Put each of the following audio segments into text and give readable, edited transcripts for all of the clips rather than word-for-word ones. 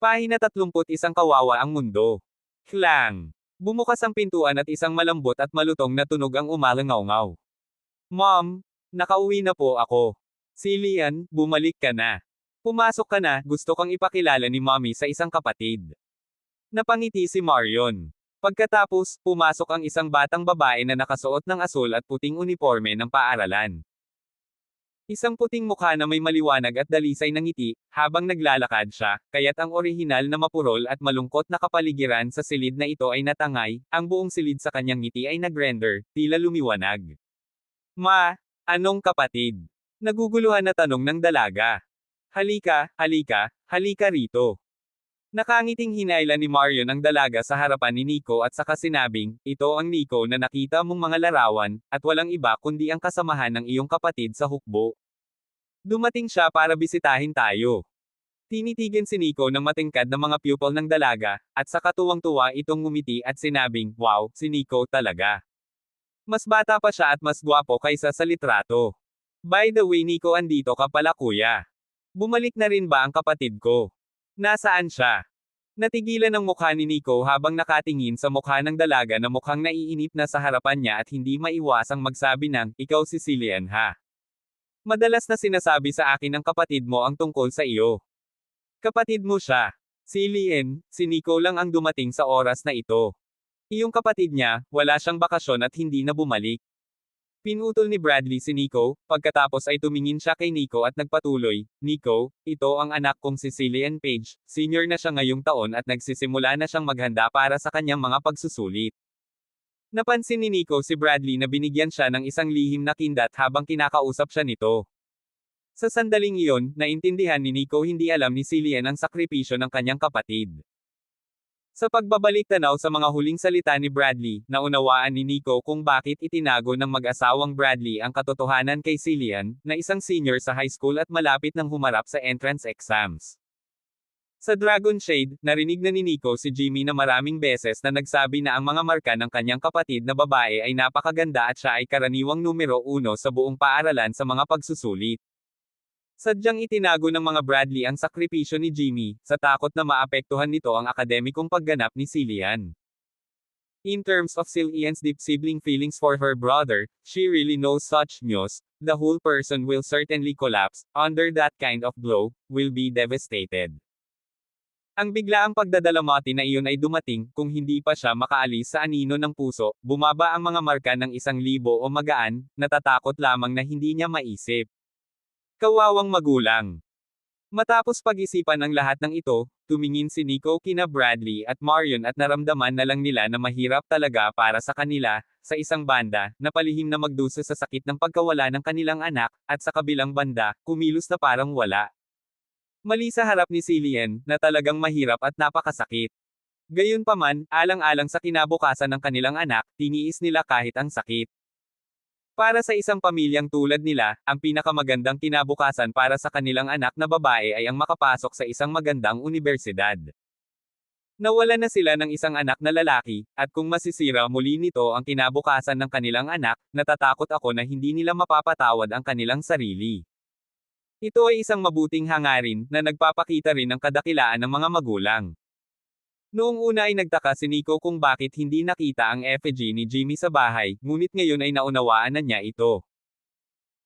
Pahina 31 Kawawa ang mundo. Klang. Bumukas ang pintuan at isang malambot at malutong na tunog ang umalangaw-ngaw. Mom, nakauwi na po ako. Cillian, bumalik ka na. Pumasok ka na, gusto kang ipakilala ni Mommy sa isang kapatid. Napangiti si Marion. Pagkatapos, pumasok ang isang batang babae na nakasuot ng asul at puting uniforme ng paaralan. Isang puting mukha na may maliwanag at dalisay ng ngiti, habang naglalakad siya, kaya't ang orihinal na mapurol at malungkot na kapaligiran sa silid na ito ay natangay, ang buong silid sa kanyang ngiti ay nagrender, tila lumiwanag. Ma, anong kapatid? Naguguluhan na tanong ng dalaga. Halika, halika, halika rito. Nakangiting hinailan ni Marion ang dalaga sa harapan ni Nico at saka sinabing, ito ang Nico na nakita mong mga larawan, at walang iba kundi ang kasamahan ng iyong kapatid sa hukbo. Dumating siya para bisitahin tayo. Tinitigan si Nico ng matingkad na mga pupil ng dalaga, at sa katuwang-tuwa itong ngumiti at sinabing, wow, si Nico talaga. Mas bata pa siya at mas gwapo kaysa sa litrato. By the way Nico, andito ka pala kuya. Bumalik na rin ba ang kapatid ko? Nasaan siya? Natigilan ang mukha ni Nico habang nakatingin sa mukha ng dalaga na mukhang naiinip na sa harapan niya at hindi maiwasang magsabi ng, ikaw si Cillian ha? Madalas na sinasabi sa akin ng kapatid mo ang tungkol sa iyo. Kapatid mo siya. Cillian, si Nico lang ang dumating sa oras na ito. Iyong kapatid niya, wala siyang bakasyon at hindi na bumalik. Pinutol ni Bradley si Nico, pagkatapos ay tumingin siya kay Nico at nagpatuloy, Nico, ito ang anak kong si Cillian Page, senior na siya ngayong taon at nagsisimula na siyang maghanda para sa kanyang mga pagsusulit. Napansin ni Nico si Bradley na binigyan siya ng isang lihim na kindat habang kinakausap siya nito. Sa sandaling iyon, naintindihan ni Nico hindi alam ni Cillian ang sakripisyo ng kanyang kapatid. Sa pagbabalik tanaw sa mga huling salita ni Bradley, naunawaan ni Nico kung bakit itinago ng mag-asawang Bradley ang katotohanan kay Cillian, na isang senior sa high school at malapit nang humarap sa entrance exams. Sa Dragon Shade, narinig na ni Nico si Jimmy na maraming beses na nagsabi na ang mga marka ng kanyang kapatid na babae ay napakaganda at siya ay karaniwang numero 1 sa buong paaralan sa mga pagsusulit. Sadyang itinago ng mga Bradley ang sakripisyo ni Jimmy, sa takot na maapektuhan nito ang akademikong pagganap ni Cillian. In terms of Cillian's deep sibling feelings for her brother, she really knows such news, the whole person will certainly collapse, under that kind of blow, will be devastated. Ang biglaang pagdadalamati na iyon ay dumating, kung hindi pa siya makaalis sa anino ng puso, bumaba ang mga marka ng 1,000 o magaan, natatakot lamang na hindi niya maisip. Kawawang magulang. Matapos pag-isipan ang lahat ng ito, tumingin si Nico kina Bradley at Marion at naramdaman na lang nila na mahirap talaga para sa kanila, sa isang banda, na palihim na magdusa sa sakit ng pagkawala ng kanilang anak, at sa kabilang banda, kumilos na parang wala. Mali sa harap ni Cillian, na talagang mahirap at napakasakit. Gayunpaman, alang-alang sa kinabukasan ng kanilang anak, tiniis nila kahit ang sakit. Para sa isang pamilyang tulad nila, ang pinakamagandang kinabukasan para sa kanilang anak na babae ay ang makapasok sa isang magandang unibersidad. Nawala na sila ng isang anak na lalaki, at kung masisira muli nito ang kinabukasan ng kanilang anak, natatakot ako na hindi nila mapapatawad ang kanilang sarili. Ito ay isang mabuting hangarin, na nagpapakita rin ng kadakilaan ng mga magulang. Noong una ay nagtaka si Nico kung bakit hindi nakita ang effigy ni Jimmy sa bahay, ngunit ngayon ay naunawaan na niya ito.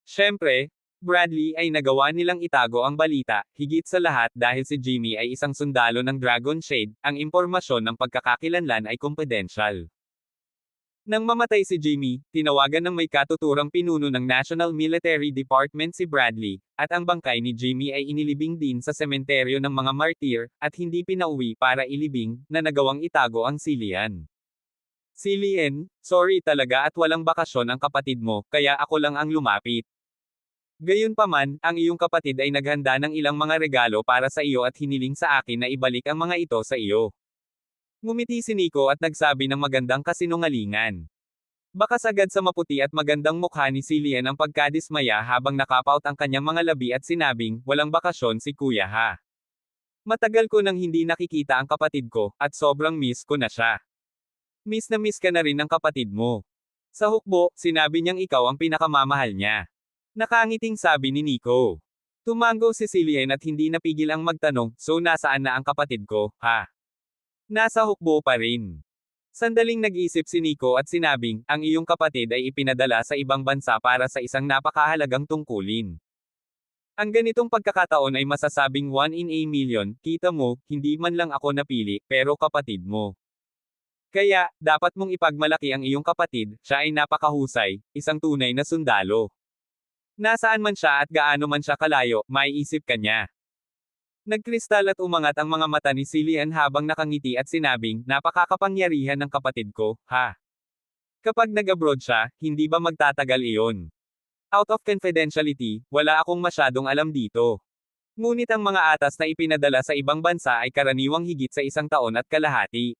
Siyempre, Bradley ay nagawa nilang itago ang balita, higit sa lahat dahil si Jimmy ay isang sundalo ng Dragon Shade, ang impormasyon ng pagkakakilanlan ay confidential. Nang mamatay si Jimmy, tinawagan ng may katuturang pinuno ng National Military Department si Bradley, at ang bangkay ni Jimmy ay inilibing din sa sementeryo ng mga martir, at hindi pinauwi para ilibing, na nagawang itago ang Cillian. Cillian, sorry talaga at walang bakasyon ang kapatid mo, kaya ako lang ang lumapit. Gayunpaman, ang iyong kapatid ay naghanda ng ilang mga regalo para sa iyo at hiniling sa akin na ibalik ang mga ito sa iyo. Ngumiti si Nico at nagsabi ng magandang kasinungalingan. Baka sagad sa maputi at magandang mukha ni Cillian ang pagkadismaya habang nakapout ang kanyang mga labi at sinabing, walang bakasyon si kuya ha. Matagal ko nang hindi nakikita ang kapatid ko, at sobrang miss ko na siya. Miss na miss ka na rin ng kapatid mo. Sa hukbo, sinabi niyang ikaw ang pinakamamahal niya. Nakangiting sabi ni Nico. Tumango si Cillian at hindi napigil ang magtanong, so nasaan na ang kapatid ko, ha? Nasa hukbo pa rin. Sandaling nag-isip si Nico at sinabing, ang iyong kapatid ay ipinadala sa ibang bansa para sa isang napakahalagang tungkulin. Ang ganitong pagkakataon ay masasabing 1 in a million, kita mo, hindi man lang ako napili, pero kapatid mo. Kaya, dapat mong ipagmalaki ang iyong kapatid, siya ay napakahusay, isang tunay na sundalo. Nasaan man siya at gaano man siya kalayo, maiisip ka niya. Nagkristal at umangat ang mga mata ni Cillian habang nakangiti at sinabing, napakakapangyarihan ng kapatid ko, ha? Kapag nag-abroad siya, hindi ba magtatagal iyon? Out of confidentiality, wala akong masyadong alam dito. Ngunit ang mga atas na ipinadala sa ibang bansa ay karaniwang higit sa 1 taon at kalahati.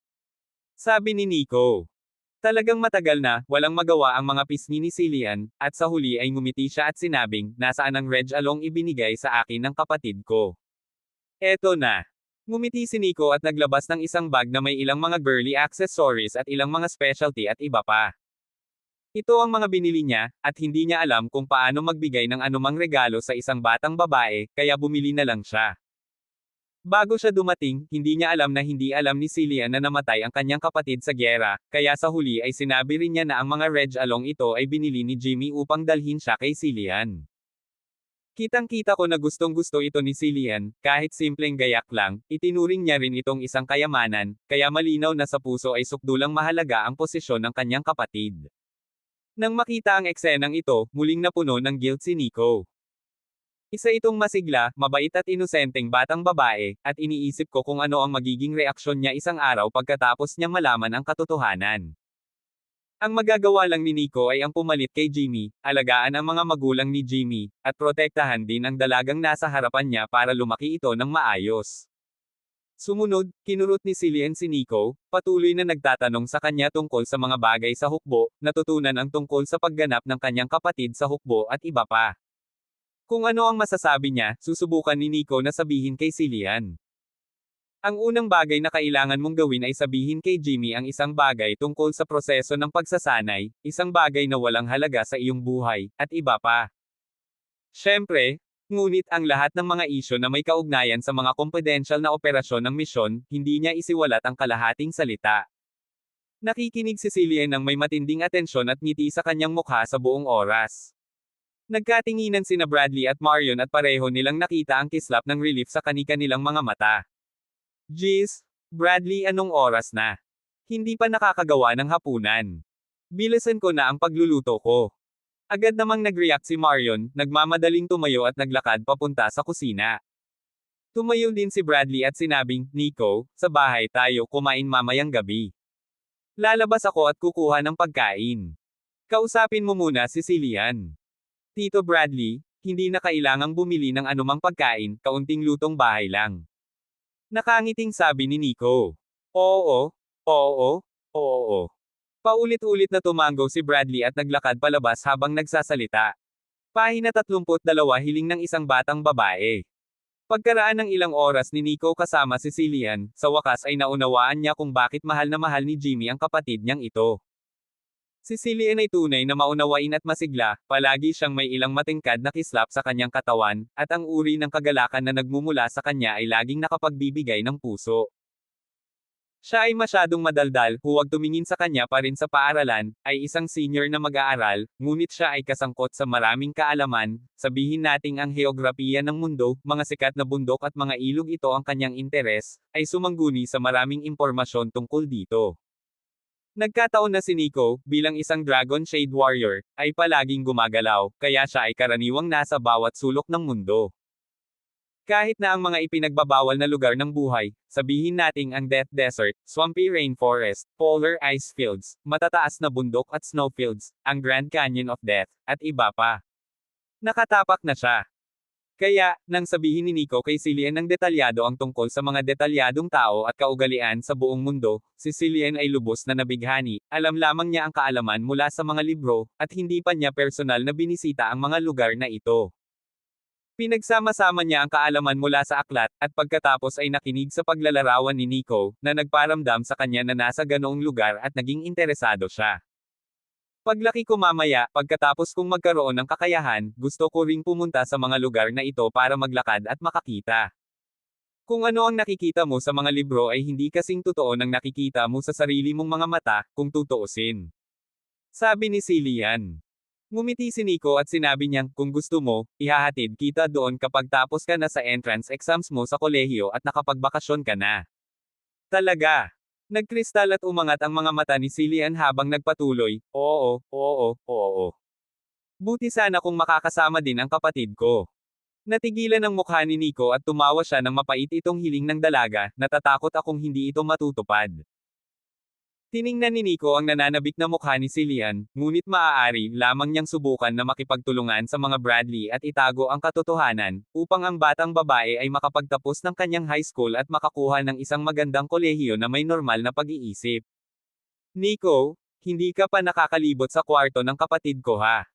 Sabi ni Nico. Talagang matagal na, walang magawa ang mga pisngi ni Cillian, at sa huli ay ngumiti siya at sinabing, nasaan ang Reg Along ibinigay sa akin ng kapatid ko. Eto na. Ngumiti si Nico at naglabas ng isang bag na may ilang mga girly accessories at ilang mga specialty at iba pa. Ito ang mga binili niya, at hindi niya alam kung paano magbigay ng anumang regalo sa isang batang babae, kaya bumili na lang siya. Bago siya dumating, hindi niya alam na hindi alam ni Cillian na namatay ang kanyang kapatid sa gyera, kaya sa huli ay sinabi rin niya na ang mga Reg Along ito ay binili ni Jimmy upang dalhin siya kay Cillian. Kitang-kita ko na gustong-gusto ito ni Cillian, kahit simpleng gayak lang, itinuring niya rin itong isang kayamanan, kaya malinaw na sa puso ay sukdulang mahalaga ang posisyon ng kanyang kapatid. Nang makita ang eksenang ito, muling napuno ng guilt si Nico. Isa itong masigla, mabait at inosenteng batang babae, at iniisip ko kung ano ang magiging reaksyon niya isang araw pagkatapos niya malaman ang katotohanan. Ang magagawa lang ni Nico ay ang pumalit kay Jimmy, alagaan ang mga magulang ni Jimmy, at protektahan din ang dalagang nasa harapan niya para lumaki ito ng maayos. Sumunod, kinurot ni Cillian si Nico, patuloy na nagtatanong sa kanya tungkol sa mga bagay sa hukbo, natutunan ang tungkol sa pagganap ng kanyang kapatid sa hukbo at iba pa. Kung ano ang masasabi niya, susubukan ni Nico na sabihin kay Cillian. Ang unang bagay na kailangan mong gawin ay sabihin kay Jimmy ang isang bagay tungkol sa proseso ng pagsasanay, isang bagay na walang halaga sa iyong buhay, at iba pa. Siyempre, ngunit ang lahat ng mga isyu na may kaugnayan sa mga confidential na operasyon ng misyon, hindi niya isiwalat ang kalahating salita. Nakikinig si Cillian ng may matinding atensyon at ngiti sa kanyang mukha sa buong oras. Nagkatinginan sina Bradley at Marion at pareho nilang nakita ang kislap ng relief sa kani-kanilang mga mata. Jeez, Bradley, anong oras na? Hindi pa nakakagawa ng hapunan. Bilisan ko na ang pagluluto ko. Agad namang nag-react si Marion, nagmamadaling tumayo at naglakad papunta sa kusina. Tumayo din si Bradley at sinabing, Nico, sa bahay tayo kumain mamayang gabi. Lalabas ako at kukuha ng pagkain. Kausapin mo muna si Cillian. Tito Bradley, hindi na kailangang bumili ng anumang pagkain, kaunting lutong bahay lang. Nakangiting sabi ni Nico. Oo, oo, oo. Paulit-ulit na tumango si Bradley at naglakad palabas habang nagsasalita. Pahina 32, hiling ng isang batang babae. Pagkaraan ng ilang oras ni Nico kasama si Cillian, sa wakas ay naunawaan niya kung bakit mahal na mahal ni Jimmy ang kapatid niyang ito. Si Cillian ay tunay na maunawain at masigla, palagi siyang may ilang matingkad na kislap sa kanyang katawan, at ang uri ng kagalakan na nagmumula sa kanya ay laging nakapagbibigay ng puso. Siya ay masyadong madaldal, huwag tumingin sa kanya pa rin sa paaralan, ay isang senior na mag-aaral, ngunit siya ay kasangkot sa maraming kaalaman, sabihin nating ang heograpiya ng mundo, mga sikat na bundok at mga ilog ito ang kanyang interes, ay sumangguni sa maraming impormasyon tungkol dito. Nagkataon na si Nico, bilang isang Dragon Shade Warrior, ay palaging gumagalaw, kaya siya ay karaniwang nasa bawat sulok ng mundo. Kahit na ang mga ipinagbabawal na lugar ng buhay, sabihin nating ang Death Desert, Swampy Rainforest, Polar Ice Fields, matataas na bundok at snowfields, ang Grand Canyon of Death, at iba pa. Nakatapak na siya. Kaya, nang sabihin ni Nico kay Cillian ng detalyado ang tungkol sa mga detalyadong tao at kaugalian sa buong mundo, si Cillian ay lubos na nabighani, alam lamang niya ang kaalaman mula sa mga libro, at hindi pa niya personal na binisita ang mga lugar na ito. Pinagsama-sama niya ang kaalaman mula sa aklat, at pagkatapos ay nakinig sa paglalarawan ni Nico, na nagparamdam sa kanya na nasa ganoong lugar at naging interesado siya. Paglaki ko mamaya, pagkatapos kong magkaroon ng kakayahan, gusto ko ring pumunta sa mga lugar na ito para maglakad at makakita. Kung ano ang nakikita mo sa mga libro ay hindi kasing totoo ng nakikita mo sa sarili mong mga mata, kung tutuusin. Sabi ni Cillian. Ngumiti si Nico at sinabi niyang, kung gusto mo, ihahatid kita doon kapag tapos ka na sa entrance exams mo sa kolehiyo at nakapagbakasyon ka na. Talaga. Nagkristal at umangat ang mga mata ni Cillian habang nagpatuloy, oo, oo, oo. Buti sana kung makakasama din ang kapatid ko. Natigilan ang mukha ni Nico at tumawa siya ng mapait itong hiling ng dalaga, natatakot akong hindi ito matutupad. Tiningnan ni Nico ang nananabik na mukha ni Cillian, ngunit maaari lamang niyang subukan na makipagtulungan sa mga Bradley at itago ang katotohanan, upang ang batang babae ay makapagtapos ng kanyang high school at makakuha ng isang magandang kolehiyo na may normal na pag-iisip. Nico, hindi ka pa nakakalibot sa kwarto ng kapatid ko ha.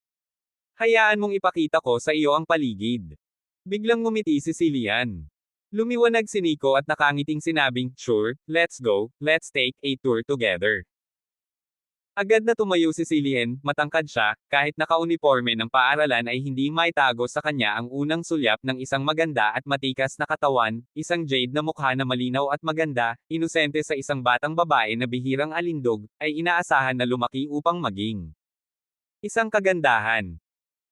Hayaan mong ipakita ko sa iyo ang paligid. Biglang ngumiti si Cillian. Lumiwanag si Nico at nakangiting sinabing, sure, let's go, let's take a tour together. Agad na tumayo si Cillian, matangkad siya, kahit nakauniforme ng paaralan ay hindi maitago sa kanya ang unang sulyap ng isang maganda at matikas na katawan, isang jade na mukha na malinaw at maganda, inosente sa isang batang babae na bihirang alindog, ay inaasahan na lumaki upang maging isang kagandahan.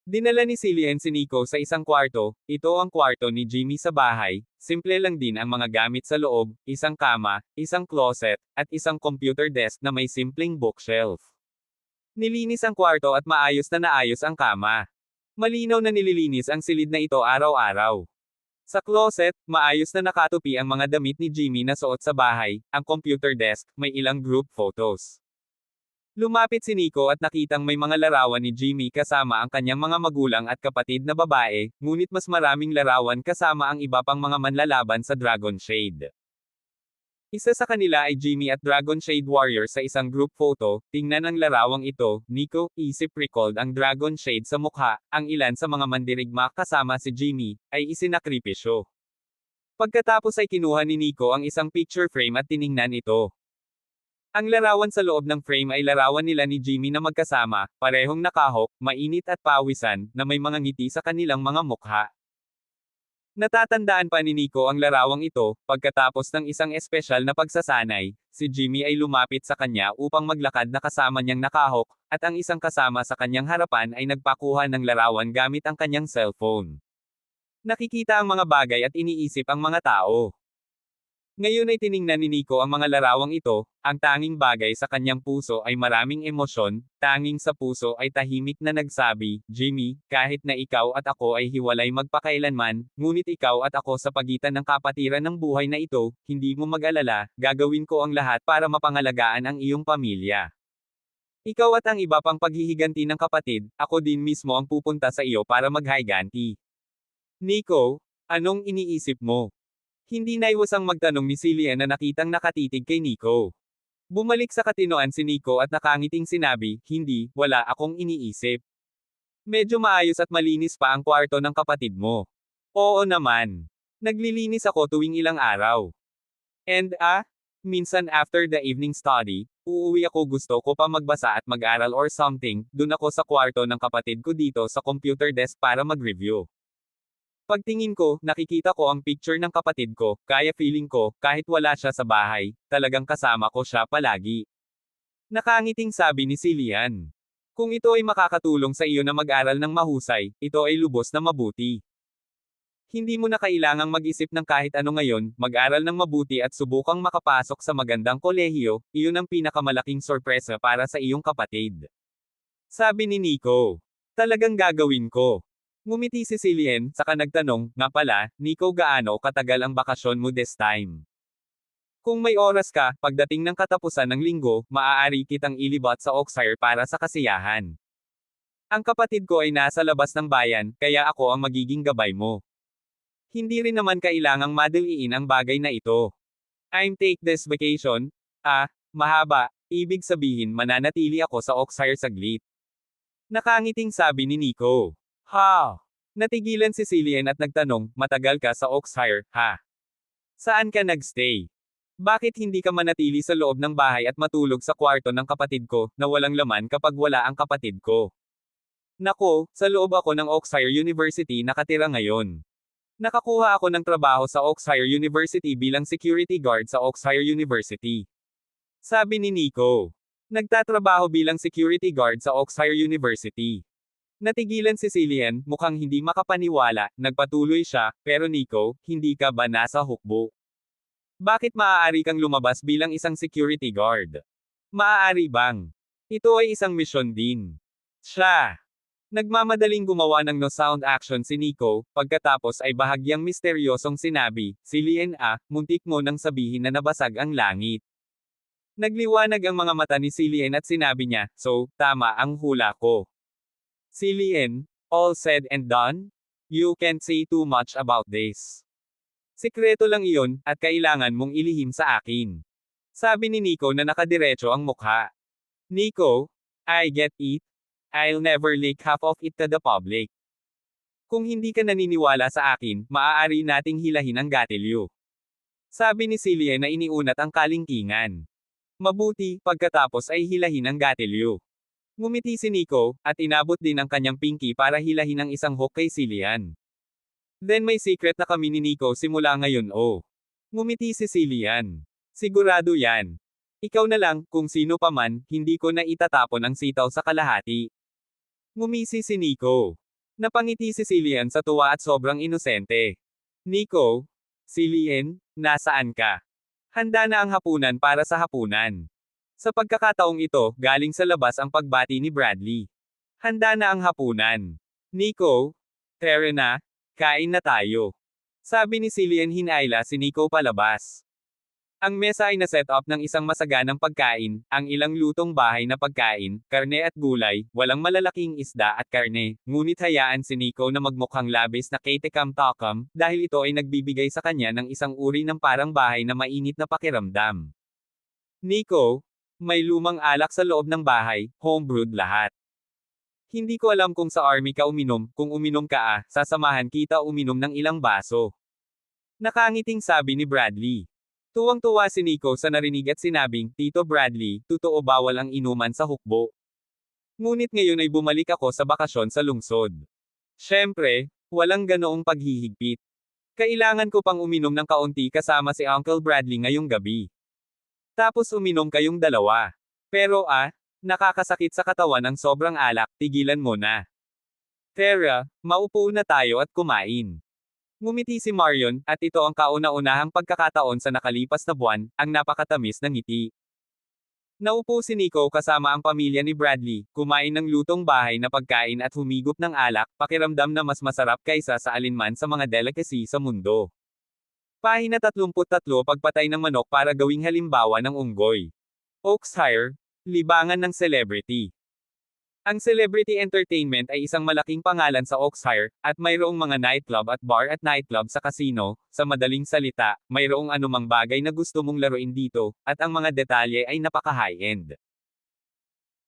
Dinala ni Cillian si Nico sa isang kwarto, ito ang kwarto ni Jimmy sa bahay, simple lang din ang mga gamit sa loob, isang kama, isang closet, at isang computer desk na may simpleng bookshelf. Nilinis ang kwarto at maayos na naayos ang kama. Malinaw na nililinis ang silid na ito araw-araw. Sa closet, maayos na nakatupi ang mga damit ni Jimmy na suot sa bahay, ang computer desk, may ilang group photos. Lumapit si Nico at nakitang may mga larawan ni Jimmy kasama ang kanyang mga magulang at kapatid na babae, ngunit mas maraming larawan kasama ang iba pang mga manlalaban sa Dragon Shade. Isa sa kanila ay Jimmy at Dragon Shade Warrior sa isang group photo, tingnan ang larawang ito, Nico, isip recalled ang Dragon Shade sa mukha, ang ilan sa mga mandirigma kasama si Jimmy, ay isinakripisyo. Pagkatapos ay kinuha ni Nico ang isang picture frame at tiningnan ito. Ang larawan sa loob ng frame ay larawan nila ni Jimmy na magkasama, parehong nakahok, mainit at pawisan, na may mga ngiti sa kanilang mga mukha. Natatandaan pa ni Nico ang larawang ito, pagkatapos ng isang espesyal na pagsasanay, si Jimmy ay lumapit sa kanya upang maglakad na kasama niyang nakahok, at ang isang kasama sa kanyang harapan ay nagpakuha ng larawan gamit ang kanyang cellphone. Nakikita ang mga bagay at iniisip ang mga tao. Ngayon ay tiningnan ni Nico ang mga larawang ito, ang tanging bagay sa kanyang puso ay maraming emosyon, tanging sa puso ay tahimik na nagsabi, Jimmy, kahit na ikaw at ako ay hiwalay magpakailanman, ngunit ikaw at ako sa pagitan ng kapatiran ng buhay na ito, hindi mo mag-alala, gagawin ko ang lahat para mapangalagaan ang iyong pamilya. Ikaw at ang iba pang paghihiganti ng kapatid, ako din mismo ang pupunta sa iyo para maghiganti. Nico, anong iniisip mo? Hindi naiwasang magtanong ni Cillian na nakitang nakatitig kay Nico. Bumalik sa katinoan si Nico at nakangiting sinabi, hindi, wala akong iniisip. Medyo maayos at malinis pa ang kwarto ng kapatid mo. Oo naman. Naglilinis ako tuwing ilang araw. And minsan after the evening study, uuwi ako gusto ko pa magbasa at mag-aral or something, dun ako sa kwarto ng kapatid ko dito sa computer desk para mag-review. Pagtingin ko, nakikita ko ang picture ng kapatid ko, kaya feeling ko, kahit wala siya sa bahay, talagang kasama ko siya palagi. Nakangiting sabi ni Cillian. Kung ito ay makakatulong sa iyo na mag-aral ng mahusay, ito ay lubos na mabuti. Hindi mo na kailangang mag-isip ng kahit ano ngayon, mag-aral ng mabuti at subukang makapasok sa magandang kolehiyo, iyon ang pinakamalaking sorpresa para sa iyong kapatid. Sabi ni Nico. Talagang gagawin ko. Ngumiti si Cillian, saka nagtanong, nga pala, Nico gaano katagal ang bakasyon mo this time? Kung may oras ka, pagdating ng katapusan ng linggo, maaari kitang ilibot sa Oxfire para sa kasiyahan. Ang kapatid ko ay nasa labas ng bayan, kaya ako ang magiging gabay mo. Hindi rin naman kailangang madaliin ang bagay na ito. I'm take this vacation, mahaba, ibig sabihin mananatili ako sa Oxfire saglit. Nakangiting sabi ni Nico. Ha! Natigilan si Cillian at nagtanong, matagal ka sa Oxfire, ha? Saan ka nagstay? Bakit hindi ka manatili sa loob ng bahay at matulog sa kwarto ng kapatid ko, na walang laman kapag wala ang kapatid ko? Nako, sa loob ako ng Oxford University nakatira ngayon. Nakakuha ako ng trabaho sa Oxford University bilang security guard sa Oxford University. Sabi ni Nico. Nagtatrabaho bilang security guard sa Oxford University. Natigilan si Cillian, mukhang hindi makapaniwala, nagpatuloy siya, pero Nico, hindi ka ba nasa hukbo? Bakit maaari kang lumabas bilang isang security guard? Maaari bang? Ito ay isang misyon din. Siya. Nagmamadaling gumawa ng no sound action si Nico, pagkatapos ay bahagyang misteryosong sinabi, Cillian muntik mo nang sabihin na nabasag ang langit. Nagliwanag ang mga mata ni Cillian at sinabi niya, so, tama ang hula ko. Cillian, all said and done? You can't say too much about this. Sikreto lang iyon, at kailangan mong ilihim sa akin. Sabi ni Nico na nakadiretso ang mukha. Nico, I get it. I'll never leak half of it to the public. Kung hindi ka naniniwala sa akin, maaari nating hilahin ang gatilyo. Sabi ni Cillian na iniunat ang kalingkingan. Mabuti, pagkatapos ay hilahin ang gatilyo. Ngumiti si Nico, at inabot din ang kanyang pinky para hilahin ang isang hook kay Cillian. Then may secret na kami ni Nico simula ngayon Ngumiti si Cillian. Sigurado yan. Ikaw na lang, kung sino pa man, hindi ko na itatapon ang sitaw sa kalahati. Ngumisi si Nico. Napangiti si Cillian sa tuwa at sobrang inosente. Nico? Cillian, nasaan ka? Handa na ang hapunan para sa hapunan. Sa pagkakataong ito, galing sa labas ang pagbati ni Bradley. Handa na ang hapunan. Nico? Tara na? Kain na tayo. Sabi ni Cillian hinayla si Nico palabas. Ang mesa ay na-set up ng isang masaganang pagkain, ang ilang lutong bahay na pagkain, karne at gulay, walang malalaking isda at karne, ngunit hayaan si Nico na magmukhang labis na ketekam-takam, dahil ito ay nagbibigay sa kanya ng isang uri ng parang bahay na mainit na pakiramdam. Nico, may lumang alak sa loob ng bahay, homebrewed lahat. Hindi ko alam kung sa army ka uminom, kung uminom ka sasamahan kita uminom ng ilang baso. Nakangiting sabi ni Bradley. Tuwang-tuwa si Nico sa narinig at sinabing, Tito Bradley, totoo bawal ang inuman sa hukbo. Ngunit ngayon ay bumalik ako sa bakasyon sa lungsod. Siyempre, walang ganoong paghihigpit. Kailangan ko pang uminom ng kaunti kasama si Uncle Bradley ngayong gabi. Tapos uminom kayong dalawa. Pero nakakasakit sa katawan ang sobrang alak, tigilan mo na. Tara, maupo na tayo at kumain. Ngumiti si Marion, at ito ang kauna-unahang pagkakataon sa nakalipas na buwan, ang napakatamis ng ngiti. Naupo si Nico kasama ang pamilya ni Bradley, kumain ng lutong bahay na pagkain at humigop ng alak, pakiramdam na mas masarap kaysa sa alinman sa mga delicacy sa mundo. Pahina 33 Pagpatay ng manok para gawing halimbawa ng unggoy. Oxfire, libangan ng celebrity. Ang celebrity entertainment ay isang malaking pangalan sa Oxfire, at mayroong mga nightclub at bar at nightclub sa casino. Sa madaling salita, mayroong anumang bagay na gusto mong laruin dito, at ang mga detalye ay napaka-high-end.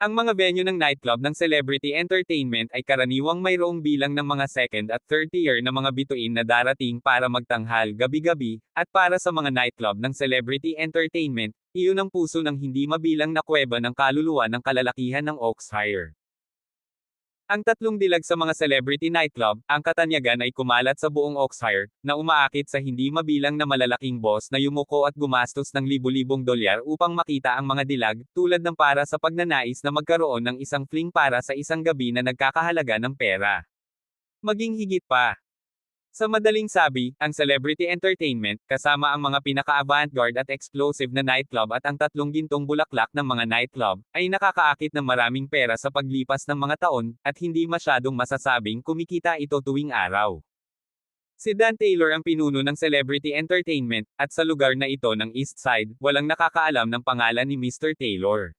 Ang mga venue ng nightclub ng celebrity entertainment ay karaniwang mayroong bilang ng mga second at third tier na mga bituin na darating para magtanghal gabi-gabi, at para sa mga nightclub ng celebrity entertainment, iyon ang puso ng hindi mabilang na kuweba ng kaluluwa ng kalalakihan ng Oxfire. Ang tatlong dilag sa mga celebrity nightclub, ang katanyagan ay kumalat sa buong Oxfire, na umaakit sa hindi mabilang na malalaking boss na yumuko at gumastos ng libu-libong dolyar upang makita ang mga dilag, tulad ng para sa pagnanais na magkaroon ng isang fling para sa isang gabi na nagkakahalaga ng pera. Maging higit pa. Sa madaling sabi, ang celebrity entertainment, kasama ang mga pinaka-avant-garde at explosive na nightclub at ang tatlong gintong bulaklak ng mga nightclub, ay nakakaakit ng maraming pera sa paglipas ng mga taon, at hindi masyadong masasabing kumikita ito tuwing araw. Si Dan Taylor ang pinuno ng celebrity entertainment, at sa lugar na ito ng East Side, walang nakakaalam ng pangalan ni Mr. Taylor.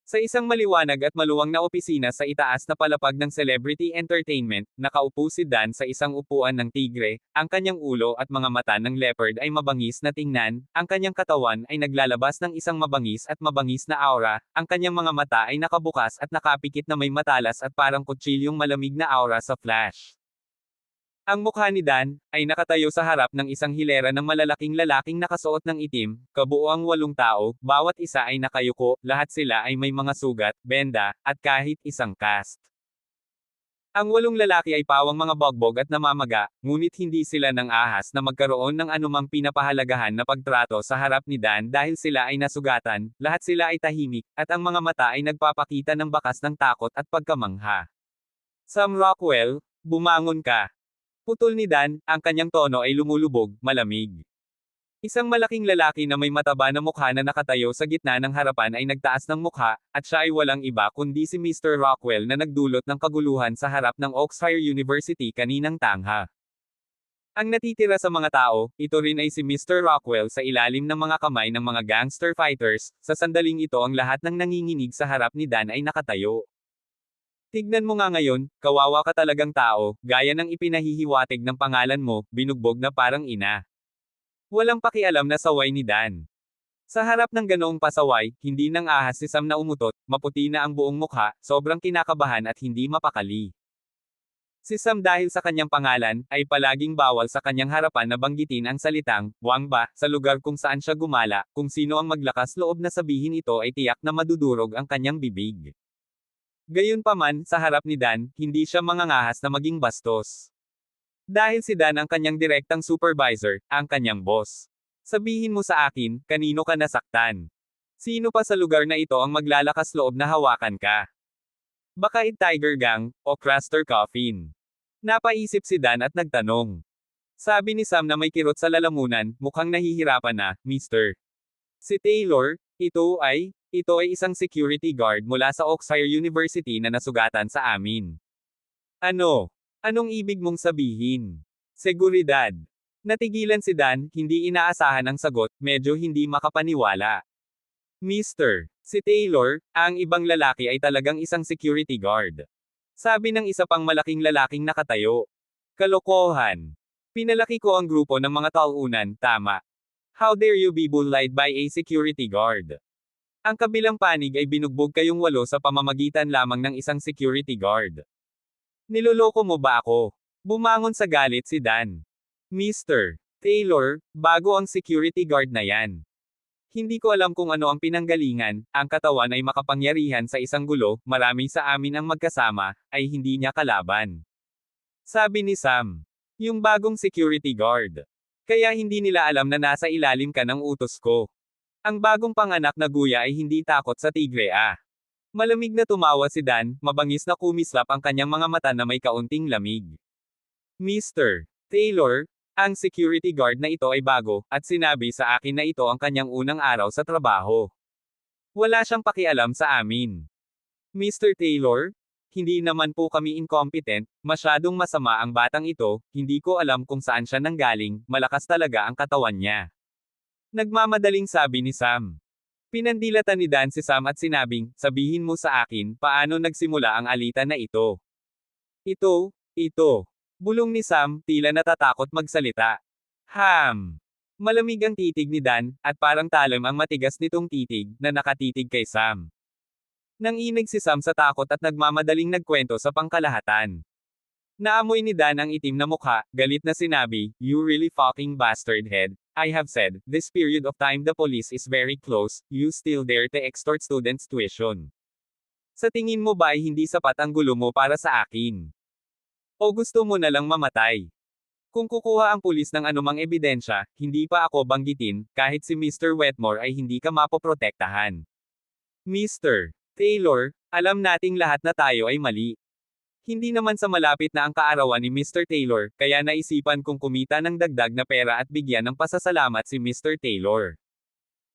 Sa isang maliwanag at maluwang na opisina sa itaas na palapag ng celebrity entertainment, nakaupo si Dan sa isang upuan ng tigre, ang kanyang ulo at mga mata ng leopard ay mabangis na tingnan, ang kanyang katawan ay naglalabas ng isang mabangis na aura, ang kanyang mga mata ay nakabukas at nakapikit na may matalas at parang kutsilyong malamig na aura sa flash. Ang mukha ni Dan, ay nakatayo sa harap ng isang hilera ng malalaking lalaking nakasuot ng itim, kabuoang 8 tao, bawat isa ay nakayuko, lahat sila ay may mga sugat, benda, at kahit isang cast. Ang 8 lalaki ay pawang mga bogbog at namamaga, ngunit hindi sila nang ahas na magkaroon ng anumang pinapahalagahan na pagtrato sa harap ni Dan dahil sila ay nasugatan, lahat sila ay tahimik, at ang mga mata ay nagpapakita ng bakas ng takot at pagkamangha. Sam Rockwell, bumangon ka. Putol ni Dan, ang kanyang tono ay lumulubog, malamig. Isang malaking lalaki na may mataba na mukha na nakatayo sa gitna ng harapan ay nagtaas ng mukha, at siya ay walang iba kundi si Mr. Rockwell na nagdulot ng kaguluhan sa harap ng Oxford University kaninang tangha. Ang natitira sa mga tao, ito rin ay si Mr. Rockwell sa ilalim ng mga kamay ng mga gangster fighters, sa sandaling ito ang lahat ng nanginginig sa harap ni Dan ay nakatayo. Tignan mo nga ngayon, kawawa ka talagang tao, gaya ng ipinahihiwatig ng pangalan mo, binugbog na parang ina. Walang pakialam na saway ni Dan. Sa harap ng ganoong pasaway, hindi nang ahas si Sam na umutot, maputi na ang buong mukha, sobrang kinakabahan at hindi mapakali. Si Sam dahil sa kanyang pangalan, ay palaging bawal sa kanyang harapan na banggitin ang salitang, "wang ba," sa lugar kung saan siya gumala, kung sino ang maglakas loob na sabihin ito ay tiyak na madudurog ang kanyang bibig. Gayunpaman, sa harap ni Dan, hindi siya mangangahas na maging bastos. Dahil si Dan ang kanyang direktang supervisor, ang kanyang boss. Sabihin mo sa akin, kanino ka nasaktan? Sino pa sa lugar na ito ang maglalakas loob na hawakan ka? Baka Tiger Gang, o Craster Coffin? Napaisip si Dan at nagtanong. Sabi ni Sam na may kirot sa lalamunan, mukhang nahihirapan na, Mr. Si Taylor, ito ay isang security guard mula sa Oxford University na nasugatan sa amin. Ano? Anong ibig mong sabihin? Seguridad. Natigilan si Dan, hindi inaasahan ang sagot, medyo hindi makapaniwala. Mister, si Taylor, ang ibang lalaki ay talagang isang security guard. Sabi ng isa pang malaking lalaking nakatayo. Kalokohan. Pinalaki ko ang grupo ng mga taunan, tama. How dare you be bullied by a security guard? Ang kabilang panig ay binugbog kayong 8 sa pamamagitan lamang ng isang security guard. Niloloko mo ba ako? Bumangon sa galit si Dan. Mr. Taylor, bago ang security guard na yan. Hindi ko alam kung ano ang pinanggalingan, ang katawan ay makapangyarihan sa isang gulo, marami sa amin ang magkasama, ay hindi niya kalaban. Sabi ni Sam. Yung bagong security guard. Kaya hindi nila alam na nasa ilalim ka ng utos ko. Ang bagong panganak na guya ay hindi takot sa tigre Malamig na tumawa si Dan, mabangis na kumislap ang kanyang mga mata na may kaunting lamig. Mr. Taylor, ang security guard na ito ay bago, at sinabi sa akin na ito ang kanyang unang araw sa trabaho. Wala siyang pakialam sa amin. Mr. Taylor, hindi naman po kami incompetent, masyadong masama ang batang ito, hindi ko alam kung saan siya nanggaling, malakas talaga ang katawan niya. Nagmamadaling sabi ni Sam. Pinandilatan ni Dan si Sam at sinabing, sabihin mo sa akin, paano nagsimula ang alitan na ito? Ito. Bulong ni Sam, tila natatakot magsalita. Malamig ang titig ni Dan, at parang talim ang matigas nitong titig, na nakatitig kay Sam. Nanginig si Sam sa takot at nagmamadaling nagkwento sa pangkalahatan. Naamoy ni Dan ang itim na mukha, galit na sinabi, "You really fucking bastard head. I have said, this period of time the police is very close, you still dare to extort students' tuition. Sa tingin mo ba ay hindi sapat ang gulo mo para sa akin? O gusto mo na lang mamatay? Kung kukuha ang pulis ng anumang ebidensya, hindi pa ako banggitin, kahit si Mr. Wetmore ay hindi ka mapoprotektahan. Mr. Taylor, alam nating lahat na tayo ay mali. Hindi naman sa malapit na ang kaarawan ni Mr. Taylor, kaya naisipan kong kumita ng dagdag na pera at bigyan ng pasasalamat si Mr. Taylor.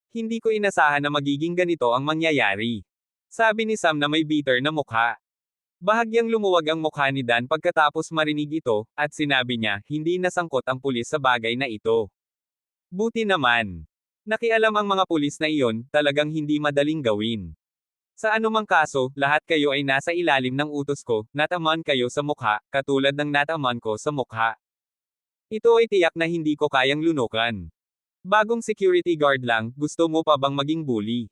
Hindi ko inasahan na magiging ganito ang mangyayari. Sabi ni Sam na may bitter na mukha. Bahagyang lumuwag ang mukha ni Dan pagkatapos marinig ito, at sinabi niya, hindi nasangkot ang pulis sa bagay na ito. Buti naman. Nakialam ang mga pulis na iyon, talagang hindi madaling gawin. Sa anumang kaso, lahat kayo ay nasa ilalim ng utos ko, nataman kayo sa mukha, katulad ng nataman ko sa mukha. Ito ay tiyak na hindi ko kayang lunukan. Bagong security guard lang, gusto mo pa bang maging bully?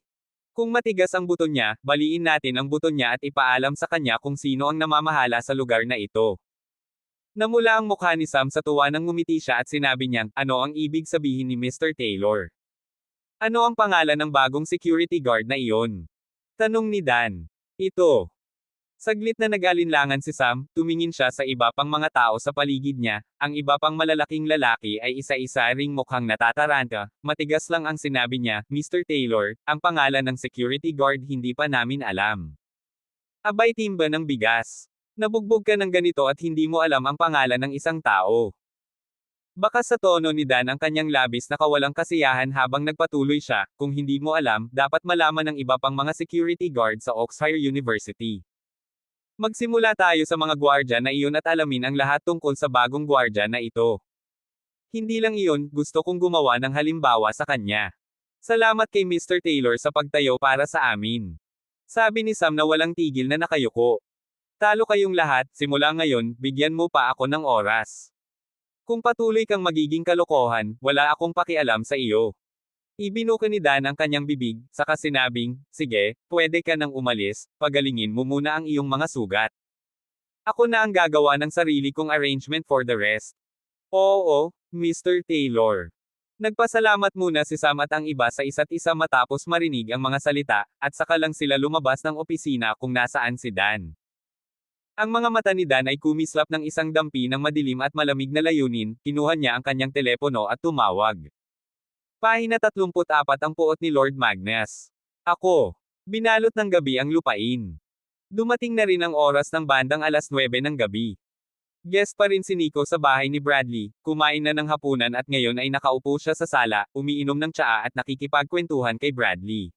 Kung matigas ang buto niya, baliin natin ang buto niya at ipaalam sa kanya kung sino ang namamahala sa lugar na ito. Namula ang mukha ni Sam sa tuwa nang ngumiti siya at sinabi niyang, ano ang ibig sabihin ni Mr. Taylor? Ano ang pangalan ng bagong security guard na iyon? Tanong ni Dan. Ito. Saglit na nag-alinlangan si Sam, tumingin siya sa iba pang mga tao sa paligid niya, ang iba pang malalaking lalaki ay isa-isa ring mukhang natataranta, matigas lang ang sinabi niya, Mr. Taylor, ang pangalan ng security guard hindi pa namin alam. Abay timba ng bigas. Nabugbog ka ng ganito at hindi mo alam ang pangalan ng isang tao. Baka sa tono ni Dan ang kanyang labis na kawalang kasiyahan habang nagpatuloy siya, kung hindi mo alam, dapat malaman ng iba pang mga security guard sa Oxford University. Magsimula tayo sa mga gwardya na iyon at alamin ang lahat tungkol sa bagong gwardya na ito. Hindi lang iyon, gusto kong gumawa ng halimbawa sa kanya. Salamat kay Mr. Taylor sa pagtayo para sa amin. Sabi ni Sam na walang tigil na nakayuko. Talo kayong lahat, simula ngayon, bigyan mo pa ako ng oras. Kung patuloy kang magiging kalokohan, wala akong pakialam sa iyo. Ibinuka ni Dan ang kanyang bibig, saka sinabing, sige, pwede ka nang umalis, pagalingin mo muna ang iyong mga sugat. Ako na ang gagawa ng sarili kong arrangement for the rest. Oo, Mr. Taylor. Nagpasalamat muna si Sam at ang iba sa isa't isa matapos marinig ang mga salita, at saka lang sila lumabas ng opisina kung nasaan si Dan. Ang mga mata ni Dan ay kumislap ng isang dampi ng madilim at malamig na layunin, kinuha niya ang kanyang telepono at tumawag. Pahina 34 ang puot ni Lord Magnus. Ako. Binalot ng gabi ang lupain. Dumating na rin ang oras ng bandang 9:00 ng gabi. Guest pa rin si Nico sa bahay ni Bradley, kumain na ng hapunan at ngayon ay nakaupo siya sa sala, umiinom ng tsaa at nakikipagkwentuhan kay Bradley.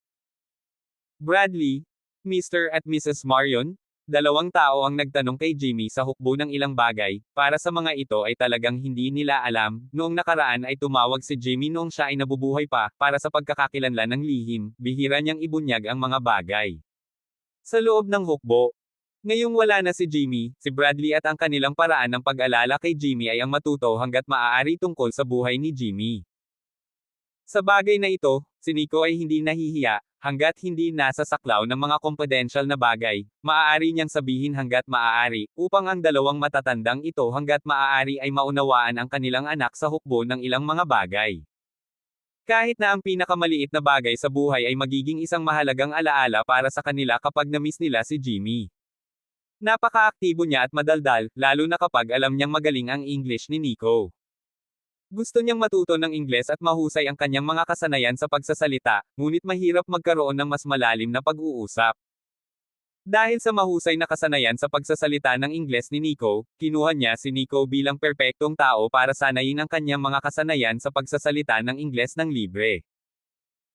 Bradley, Mr. at Mrs. Marion? Dalawang tao ang nagtanong kay Jimmy sa hukbo ng ilang bagay, para sa mga ito ay talagang hindi nila alam, noong nakaraan ay tumawag si Jimmy noong siya ay nabubuhay pa, para sa pagkakakilanlan ng lihim, bihira niyang ibunyag ang mga bagay. Sa loob ng hukbo. Ngayong wala na si Jimmy, si Bradley at ang kanilang paraan ng pag-alala kay Jimmy ay ang matuto hanggat maaari tungkol sa buhay ni Jimmy. Sa bagay na ito, si Nico ay hindi nahihiya, hanggat hindi nasa saklaw ng mga confidential na bagay, maaari niyang sabihin hanggat maaari, upang ang dalawang matatandang ito hanggat maaari ay maunawaan ang kanilang anak sa hukbo ng ilang mga bagay. Kahit na ang pinakamaliit na bagay sa buhay ay magiging isang mahalagang alaala para sa kanila kapag na-miss nila si Jimmy. Napaka-aktibo niya at madaldal, lalo na kapag alam niyang magaling ang English ni Nico. Gusto niyang matuto ng Ingles at mahusay ang kanyang mga kasanayan sa pagsasalita, ngunit mahirap magkaroon ng mas malalim na pag-uusap. Dahil sa mahusay na kasanayan sa pagsasalita ng Ingles ni Nico, kinuha niya si Nico bilang perpektong tao para sanayin ang kanyang mga kasanayan sa pagsasalita ng Ingles ng libre.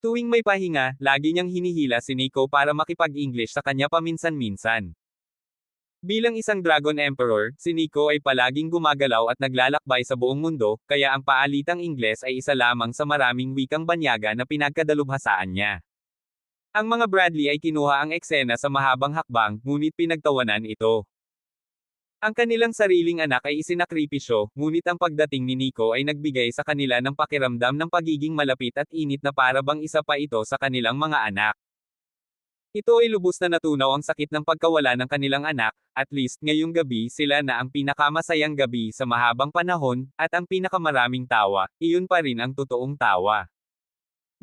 Tuwing may pahinga, lagi niyang hinihila si Nico para makipag-English sa kanya paminsan-minsan. Bilang isang Dragon Emperor, si Nico ay palaging gumagalaw at naglalakbay sa buong mundo, kaya ang paalitang Ingles ay isa lamang sa maraming wikang banyaga na pinagkadalubhasaan niya. Ang mga Bradley ay kinuha ang eksena sa mahabang hakbang, ngunit pinagtawanan ito. Ang kanilang sariling anak ay isinakripisyo, ngunit ang pagdating ni Nico ay nagbigay sa kanila ng pakiramdam ng pagiging malapit at init na para bang isa pa ito sa kanilang mga anak. Ito ay lubos na natunaw ang sakit ng pagkawala ng kanilang anak, at least ngayong gabi sila na ang pinakamasayang gabi sa mahabang panahon, at ang pinakamaraming tawa, iyon pa rin ang totoong tawa.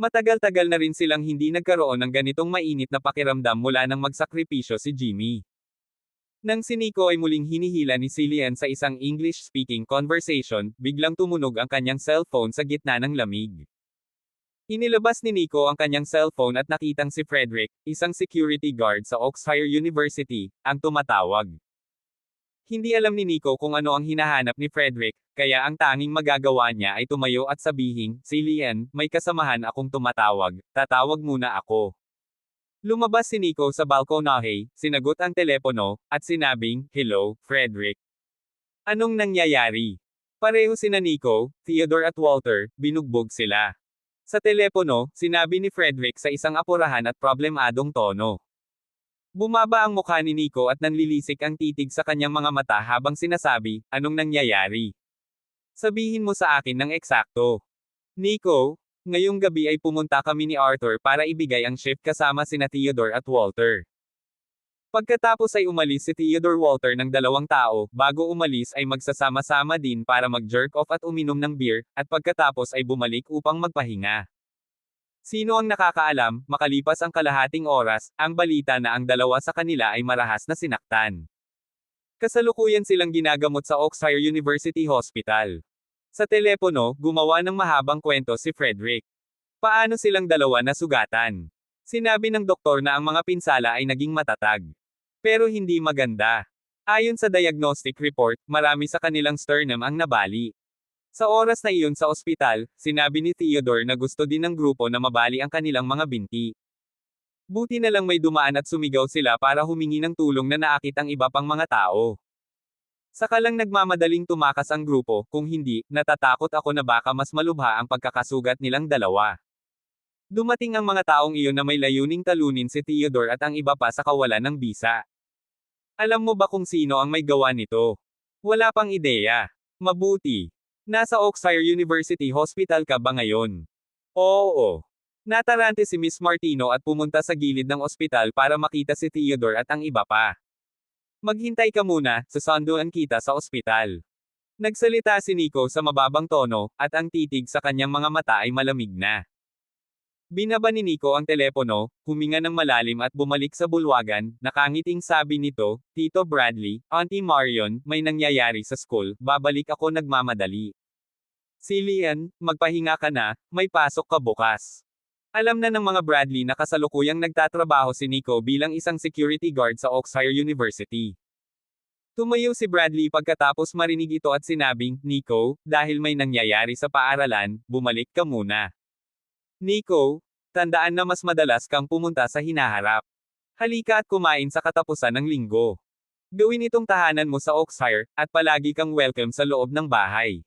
Matagal-tagal na rin silang hindi nagkaroon ng ganitong mainit na pakiramdam mula nang magsakripisyo si Jimmy. Nang si Nico ay muling hinihila ni Cillian sa isang English-speaking conversation, biglang tumunog ang kanyang cellphone sa gitna ng lamig. Inilabas ni Nico ang kanyang cellphone at nakitang si Frederick, isang security guard sa Oxford University, ang tumatawag. Hindi alam ni Nico kung ano ang hinahanap ni Frederick, kaya ang tanging magagawa niya ay tumayo at sabihing, Cillian, may kasamahan akong tumatawag, tatawag muna ako. Lumabas si Nico sa balkonahe, sinagot ang telepono, at sinabing, Hello, Frederick. Anong nangyayari? Pareho sina Nico, Theodore at Walter, binugbog sila. Sa telepono, sinabi ni Frederick sa isang apurahan at problemadong tono. Bumaba ang mukha ni Nico at nanlilisik ang titig sa kanyang mga mata habang sinasabi, anong nangyayari? Sabihin mo sa akin ng eksakto. Nico, ngayong gabi ay pumunta kami ni Arthur para ibigay ang shift kasama sina Theodore at Walter. Pagkatapos ay umalis si Theodore Walter ng dalawang tao, bago umalis ay magsasama-sama din para mag-jerk off at uminom ng beer, at pagkatapos ay bumalik upang magpahinga. Sino ang nakakaalam, makalipas ang kalahating oras, ang balita na ang dalawa sa kanila ay marahas na sinaktan. Kasalukuyan silang ginagamot sa Oxford University Hospital. Sa telepono, gumawa ng mahabang kwento si Frederick. Paano silang dalawa nasugatan? Sinabi ng doktor na ang mga pinsala ay naging matatag. Pero hindi maganda. Ayon sa diagnostic report, marami sa kanilang sternum ang nabali. Sa oras na iyon sa ospital, sinabi ni Theodore na gusto din ng grupo na mabali ang kanilang mga binti. Buti na lang may dumaan at sumigaw sila para humingi ng tulong na naakit ang iba pang mga tao. Saka lang nagmamadaling tumakas ang grupo, kung hindi, natatakot ako na baka mas malubha ang pagkakasugat nilang dalawa. Dumating ang mga taong iyon na may layuning talunin si Theodore at ang iba pa sa kawalan ng bisa. Alam mo ba kung sino ang may gawa nito? Wala pang ideya. Mabuti. Nasa Oxford University Hospital ka ba ngayon? Oo. Natarante si Miss Martino at pumunta sa gilid ng ospital para makita si Theodore at ang iba pa. Maghintay ka muna, sasanduan kita sa ospital. Nagsalita si Nico sa mababang tono, at ang titig sa kanyang mga mata ay malamig na. Binaba ni Nico ang telepono, huminga ng malalim at bumalik sa bulwagan, nakangiting sabi nito, Tito Bradley, Auntie Marion, may nangyayari sa school, babalik ako nagmamadali. Cillian, magpahinga ka na, may pasok ka bukas. Alam na ng mga Bradley na kasalukuyang nagtatrabaho si Nico bilang isang security guard sa Oxford University. Tumayo si Bradley pagkatapos marinig ito at sinabing, Nico, dahil may nangyayari sa paaralan, bumalik ka muna. Nico, tandaan na mas madalas kang pumunta sa hinaharap. Halika at kumain sa katapusan ng linggo. Gawin itong tahanan mo sa Oxford, at palagi kang welcome sa loob ng bahay.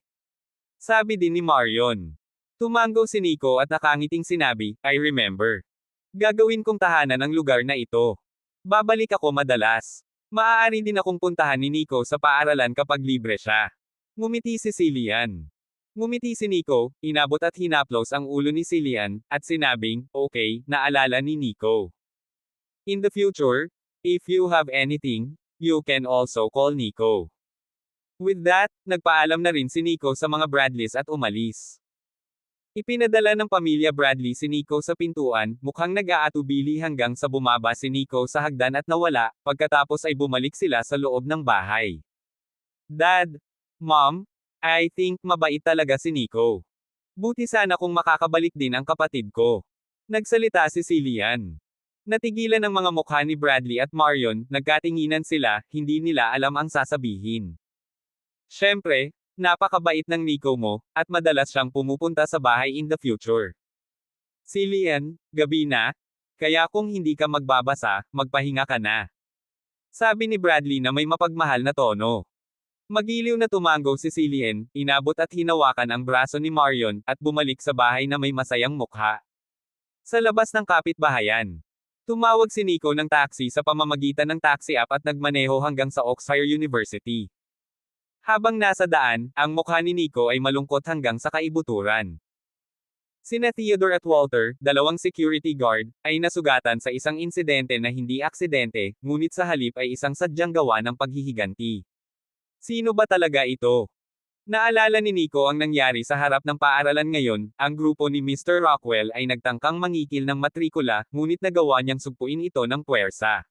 Sabi din ni Marion. Tumango si Nico at nakangiting sinabi, I remember. Gagawin kong tahanan ang lugar na ito. Babalik ako madalas. Maaari din akong puntahan ni Nico sa paaralan kapag libre siya. Ngumiti si Cillian. Ngumiti si Nico, inabot at hinaplos ang ulo ni Cillian, at sinabing, okay, naalala ni Nico. In the future, if you have anything, you can also call Nico. With that, nagpaalam na rin si Nico sa mga Bradleys at umalis. Ipinadala ng pamilya Bradley si Nico sa pintuan, mukhang nag-aatubili hanggang sa bumaba si Nico sa hagdan at nawala, pagkatapos ay bumalik sila sa loob ng bahay. Dad, Mom, I think mabait talaga si Nico. Buti sana kung makakabalik din ang kapatid ko. Nagsalita si Cillian. Natigilan ang mga mukha ni Bradley at Marion, nagkatinginan sila, hindi nila alam ang sasabihin. Siyempre, napakabait ng Nico mo, at madalas siyang pumupunta sa bahay in the future. Cillian, gabi na? Kaya kung hindi ka magbabasa, magpahinga ka na. Sabi ni Bradley na may mapagmahal na tono. Magiliw na tumango si Cillian, inabot at hinawakan ang braso ni Marion, at bumalik sa bahay na may masayang mukha. Sa labas ng kapitbahayan. Tumawag si Nico ng taxi sa pamamagitan ng taxi app at nagmaneho hanggang sa Oxford University. Habang nasa daan, ang mukha ni Nico ay malungkot hanggang sa kaibuturan. Sina Theodore at Walter, dalawang security guard, ay nasugatan sa isang insidente na hindi aksidente, ngunit sa halip ay isang sadyang gawa ng paghihiganti. Sino ba talaga ito? Naalala ni Nico ang nangyari sa harap ng paaralan ngayon, ang grupo ni Mr. Rockwell ay nagtangkang mangikil ng matrikula, ngunit nagawa niyang sugpuin ito ng puwersa.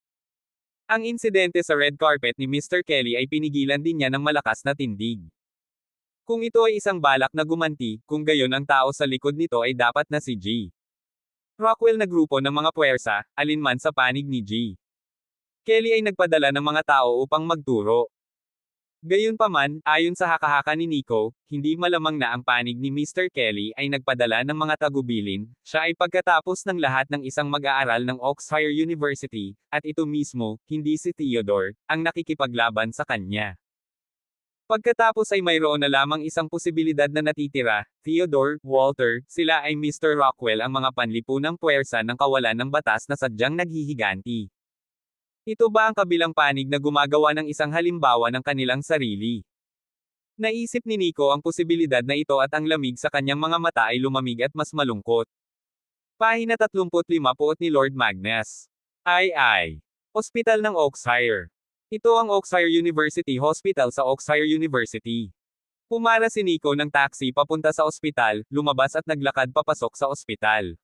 Ang insidente sa red carpet ni Mr. Kelly ay pinigilan din niya ng malakas na tindig. Kung ito ay isang balak na gumanti, kung gayon ang tao sa likod nito ay dapat na si G. Rockwell na grupo ng mga puwersa, alinman sa panig ni G. Kelly ay nagpadala ng mga tao upang magturo. Gayunpaman, ayon sa haka-haka ni Nico, hindi malamang na ang panig ni Mr. Kelly ay nagpadala ng mga tagubilin, siya ay pagkatapos ng lahat ng isang mag-aaral ng Oxford University, at ito mismo, hindi si Theodore, ang nakikipaglaban sa kanya. Pagkatapos ay mayroon na lamang isang posibilidad na natitira, Theodore, Walter, sila ay Mr. Rockwell ang mga panlipunang puwersa ng kawalan ng batas na sadyang naghihiganti. Ito ba ang kabilang panig na gumagawa ng isang halimbawa ng kanilang sarili? Naisip ni Nico ang posibilidad na ito at ang lamig sa kanyang mga mata ay lumamig at mas malungkot. Pahina 35 poot ni Lord Magnus. Ay. Ospital ng Oakshire. Ito ang Oakshire University Hospital sa Oakshire University. Pumara si Nico ng taxi papunta sa ospital, lumabas at naglakad papasok sa ospital.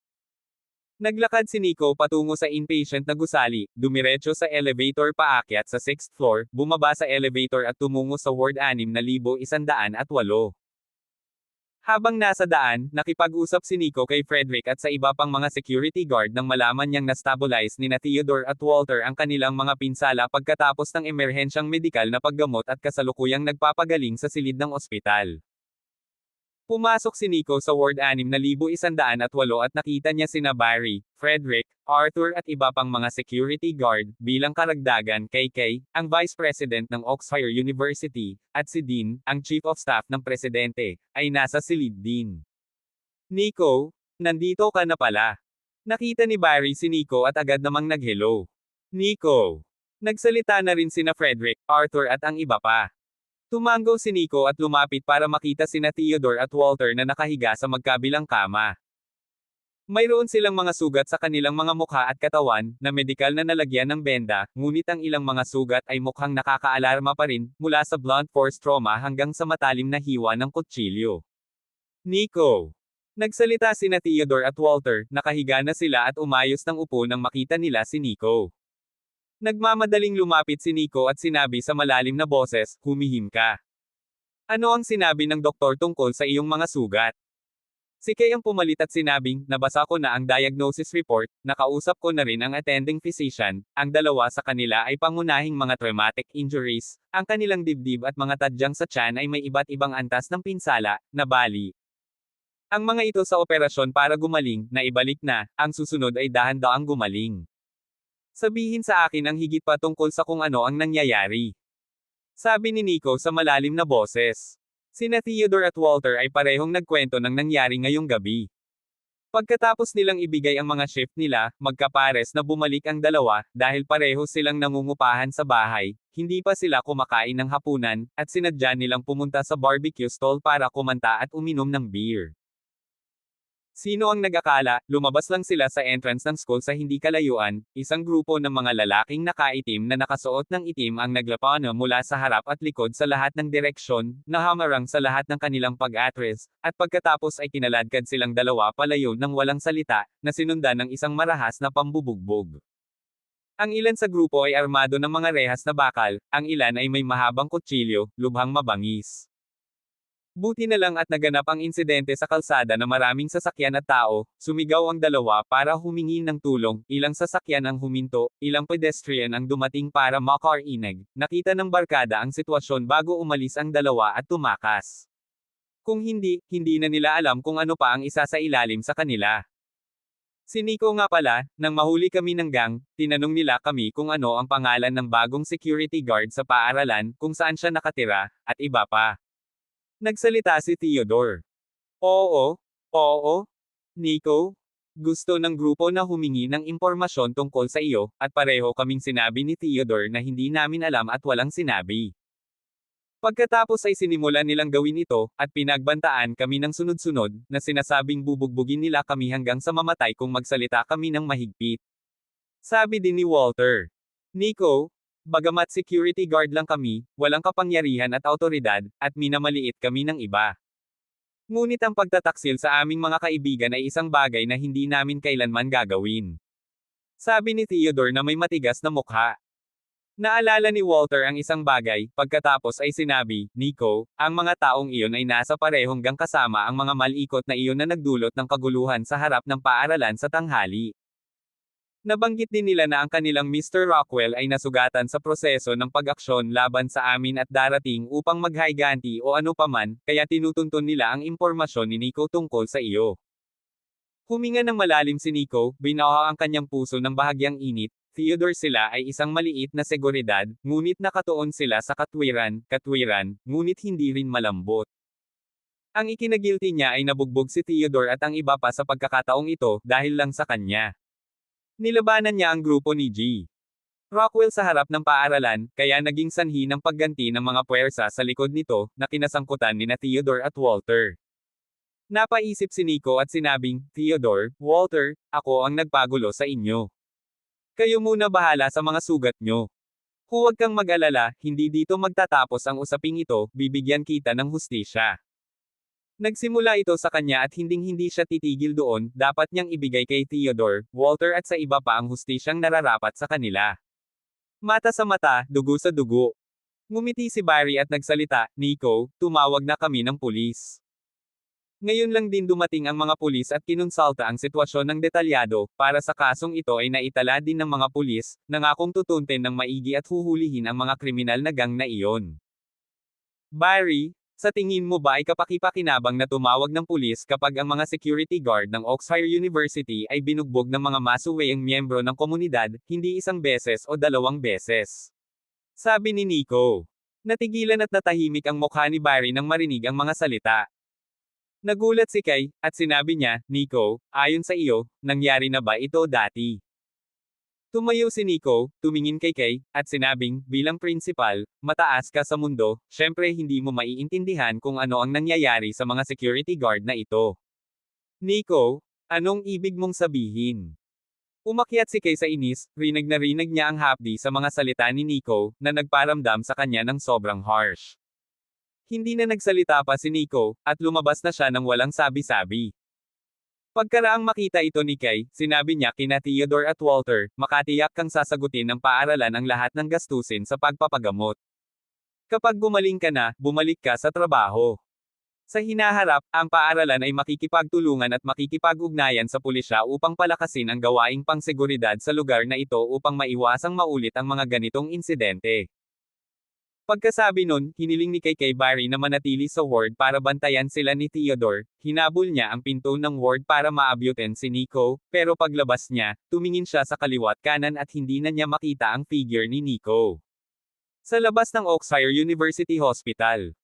Naglakad si Nico patungo sa inpatient na gusali, dumiretso sa elevator paakyat sa 6th floor, bumaba sa elevator at tumungo sa ward 6108. Habang nasa daan, nakipag-usap si Nico kay Frederick at sa iba pang mga security guard nang malaman niyang na-stabilize ni Theodore at Walter ang kanilang mga pinsala pagkatapos ng emerhensyang medikal na paggamot at kasalukuyang nagpapagaling sa silid ng ospital. Pumasok si Nico sa ward 6108 at nakita niya sina Barry, Frederick, Arthur at iba pang mga security guard, bilang karagdagan kay Kay, ang Vice President ng Oxford University, at si Dean, ang Chief of Staff ng Presidente, ay nasa silid din. Nico, nandito ka na pala. Nakita ni Barry si Nico at agad namang nag-hello. Nico. Nagsalita na rin sina Frederick, Arthur at ang iba pa. Tumango si Nico at lumapit para makita sina Theodore at Walter na nakahiga sa magkabilang kama. Mayroon silang mga sugat sa kanilang mga mukha at katawan, na medikal na nalagyan ng benda, ngunit ang ilang mga sugat ay mukhang nakakaalarma pa rin, mula sa blunt force trauma hanggang sa matalim na hiwa ng kutsilyo. Nico. Nagsalita sina Theodore at Walter, nakahiga na sila at umayos ng upo nang makita nila si Nico. Nagmamadaling lumapit si Nico at sinabi sa malalim na boses, humihim ka. Ano ang sinabi ng doktor tungkol sa iyong mga sugat? Si Kay ang pumalit at sinabing, nabasa ko na ang diagnosis report, nakausap ko na rin ang attending physician, ang dalawa sa kanila ay pangunahing mga traumatic injuries, ang kanilang dibdib at mga tadyang sa tiyan ay may iba't ibang antas ng pinsala, na bali. Ang mga ito sa operasyon para gumaling, na ibalik na, ang susunod ay dahan-daang gumaling. Sabihin sa akin ang higit pa tungkol sa kung ano ang nangyayari. Sabi ni Nico sa malalim na boses. Sina Theodore at Walter ay parehong nagkwento ng nangyari ngayong gabi. Pagkatapos nilang ibigay ang mga shift nila, magkapares na bumalik ang dalawa, dahil pareho silang nangungupahan sa bahay, hindi pa sila kumakain ng hapunan, at sinadya nilang pumunta sa barbecue stall para kumanta at uminom ng beer. Sino ang nag-akala, lumabas lang sila sa entrance ng school sa hindi kalayuan, isang grupo ng mga lalaking nakaitim na nakasuot ng itim ang naglapana mula sa harap at likod sa lahat ng direksyon, na hamarang sa lahat ng kanilang pag-atres, at pagkatapos ay kinaladkad silang dalawa palayo ng walang salita, na sinundan ng isang marahas na pambubugbog. Ang ilan sa grupo ay armado ng mga rehas na bakal, ang ilan ay may mahabang kutsilyo, lubhang mabangis. Buti na lang at naganap ang insidente sa kalsada na maraming sasakyan at tao, sumigaw ang dalawa para humingi ng tulong, ilang sasakyan ang huminto, ilang pedestrian ang dumating para makarinig, nakita ng barkada ang sitwasyon bago umalis ang dalawa at tumakas. Kung hindi, hindi na nila alam kung ano pa ang isa sa ilalim sa kanila. Si Nico nga pala, nang mahuli kami ng gang, tinanong nila kami kung ano ang pangalan ng bagong security guard sa paaralan, kung saan siya nakatira, at iba pa. Nagsalita si Theodore. Oo, Nico. Gusto ng grupo na humingi ng impormasyon tungkol sa iyo, at pareho kaming sinabi ni Theodore na hindi namin alam at walang sinabi. Pagkatapos ay sinimulan nilang gawin ito, at pinagbantaan kami ng sunod-sunod, na sinasabing bubugbugin nila kami hanggang sa mamatay kung magsalita kami ng mahigpit. Sabi din ni Walter. Nico, bagamat security guard lang kami, walang kapangyarihan at autoridad, at minamaliit kami ng iba. Ngunit ang pagtataksil sa aming mga kaibigan ay isang bagay na hindi namin kailanman gagawin. Sabi ni Theodore na may matigas na mukha. Naalala ni Walter ang isang bagay, pagkatapos ay sinabi, Nico, ang mga taong iyon ay nasa parehong gang kasama ang mga malikot na iyon na nagdulot ng kaguluhan sa harap ng paaralan sa tanghali. Nabanggit din nila na ang kanilang Mr. Rockwell ay nasugatan sa proseso ng pag-aksyon laban sa amin at darating upang maghayganti o ano paman, kaya tinutuntun nila ang impormasyon ni Nico tungkol sa iyo. Huminga ng malalim si Nico, binaha ang kanyang puso ng bahagyang init. Theodore, sila ay isang maliit na seguridad, ngunit nakatuon sila sa katwiran, ngunit hindi rin malambot. Ang ikinagilty niya ay nabugbog si Theodore at ang iba pa sa pagkakataong ito, dahil lang sa kanya. Nilabanan niya ang grupo ni G. Rockwell sa harap ng paaralan, kaya naging sanhi ng pagganti ng mga puwersa sa likod nito, na kinasangkutan nina Theodore at Walter. Napaisip si Nico at sinabing, Theodore, Walter, ako ang nagpagulo sa inyo. Kayo muna bahala sa mga sugat nyo. Huwag kang mag-alala, hindi dito magtatapos ang usaping ito, bibigyan kita ng hustisya. Nagsimula ito sa kanya at hinding-hindi siya titigil doon, dapat niyang ibigay kay Theodore, Walter at sa iba pa ang hustisyang nararapat sa kanila. Mata sa mata, dugo sa dugo. Ngumiti si Barry at nagsalita, Nico, tumawag na kami ng pulis. Ngayon lang din dumating ang mga pulis at kinonsulta ang sitwasyon ng detalyado, para sa kasong ito ay naitala din ng mga pulis, nangakong tutuntin ng maigi at huhulihin ang mga kriminal na gang na iyon. Barry, sa tingin mo ba ay kapaki-pakinabang na tumawag ng pulis kapag ang mga security guard ng Oxford University ay binugbog ng mga masuweyang miyembro ng komunidad, hindi isang beses o dalawang beses? Sabi ni Nico. Natigilan at natahimik ang mukha ni Barry nang marinig ang mga salita. Nagulat si Kay, at sinabi niya, Nico, ayon sa iyo, nangyari na ba ito dati? Tumayo si Nico, tumingin kay Kay, at sinabing, bilang principal, mataas ka sa mundo, syempre hindi mo maiintindihan kung ano ang nangyayari sa mga security guard na ito. Nico, anong ibig mong sabihin? Umakyat si Kay sa inis, rinig na rinig niya ang hapdi sa mga salita ni Nico, na nagparamdam sa kanya ng sobrang harsh. Hindi na nagsalita pa si Nico, at lumabas na siya ng walang sabi-sabi. Pagkaraang makita ito ni Kay, sinabi niya kina Theodore at Walter, makatiyak kang sasagutin ng paaralan ang lahat ng gastusin sa pagpapagamot. Kapag gumaling ka na, bumalik ka sa trabaho. Sa hinaharap, ang paaralan ay makikipagtulungan at makikipag-ugnayan sa pulisya upang palakasin ang gawaing pangseguridad sa lugar na ito upang maiwasang maulit ang mga ganitong insidente. Pagkasabi nun, hiniling ni Kay Barry na manatili sa ward para bantayan sila ni Theodore, hinabol niya ang pinto ng ward para maabutin si Nico, pero paglabas niya, tumingin siya sa kaliwat kanan at hindi na niya makita ang figure ni Nico. Sa labas ng Oxford University Hospital.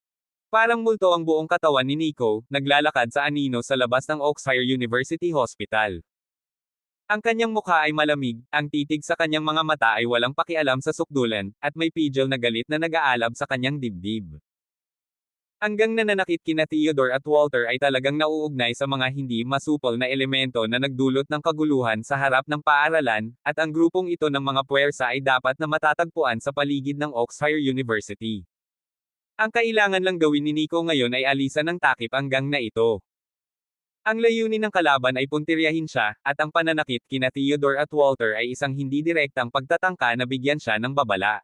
Parang multo ang buong katawan ni Nico, naglalakad sa anino sa labas ng Oxford University Hospital. Ang kanyang mukha ay malamig, ang titig sa kanyang mga mata ay walang pakialam sa sukdulan, at may pidgel na galit na nag-aalab sa kanyang dibdib. Hanggang nananakit kina Theodore at Walter ay talagang nauugnay sa mga hindi masupol na elemento na nagdulot ng kaguluhan sa harap ng paaralan, at ang grupong ito ng mga puwersa ay dapat na matatagpuan sa paligid ng Oxford University. Ang kailangan lang gawin ni Nico ngayon ay alisan ng takip ang gang na ito. Ang layunin ng kalaban ay puntiryahin siya, at ang pananakit kina Theodore at Walter ay isang hindi direktang pagtatangka na bigyan siya ng babala.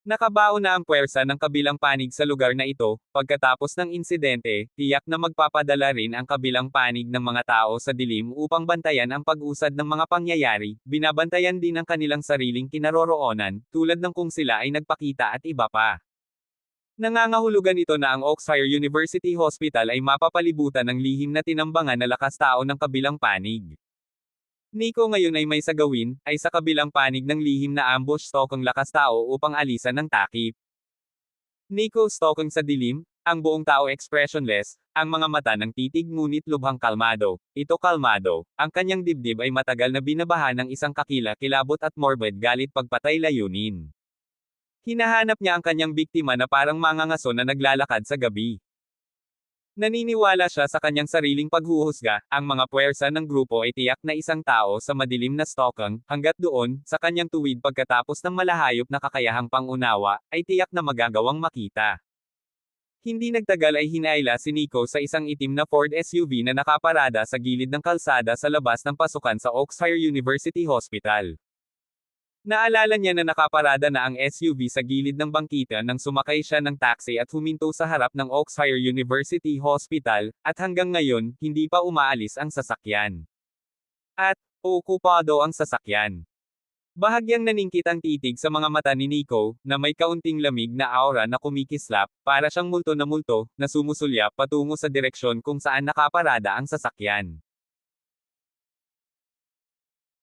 Nakabaon na ang puwersa ng kabilang panig sa lugar na ito, pagkatapos ng insidente, tiyak na magpapadala rin ang kabilang panig ng mga tao sa dilim upang bantayan ang pag-usad ng mga pangyayari, binabantayan din ang kanilang sariling kinaroroonan, tulad ng kung sila ay nagpakita at iba pa. Nangangahulugan ito na ang Oxford University Hospital ay mapapalibutan ng lihim na tinambangan na lakas tao ng kabilang panig. Nico ngayon ay may sagawin, ay sa kabilang panig ng lihim na ambush stalkang lakas tao upang alisan ng takip. Nico stalking sa dilim, ang buong tao expressionless, ang mga mata ng titig ngunit lubhang kalmado. Ito kalmado, ang kanyang dibdib ay matagal na binabaha ng isang kakila-kilabot at morbid galit pagpatay layunin. Hinahanap niya ang kanyang biktima na parang mangangaso na naglalakad sa gabi. Naniniwala siya sa kanyang sariling paghuhusga, ang mga puwersa ng grupo ay tiyak na isang tao sa madilim na stalkang, hanggat doon, sa kanyang tuwid pagkatapos ng malahayop na kakayahang pangunawa, ay tiyak na magagawang makita. Hindi nagtagal ay hinayla si Nico sa isang itim na Ford SUV na nakaparada sa gilid ng kalsada sa labas ng pasukan sa Oxford University Hospital. Naalala niya na nakaparada na ang SUV sa gilid ng bangkita nang sumakay siya ng taxi at huminto sa harap ng Oxford University Hospital, at hanggang ngayon, hindi pa umaalis ang sasakyan. At, okupado ang sasakyan. Bahagyang naningkit ang titig sa mga mata ni Nico, na may kaunting lamig na aura na kumikislap, para siyang multo na sumusulyap patungo sa direksyon kung saan nakaparada ang sasakyan.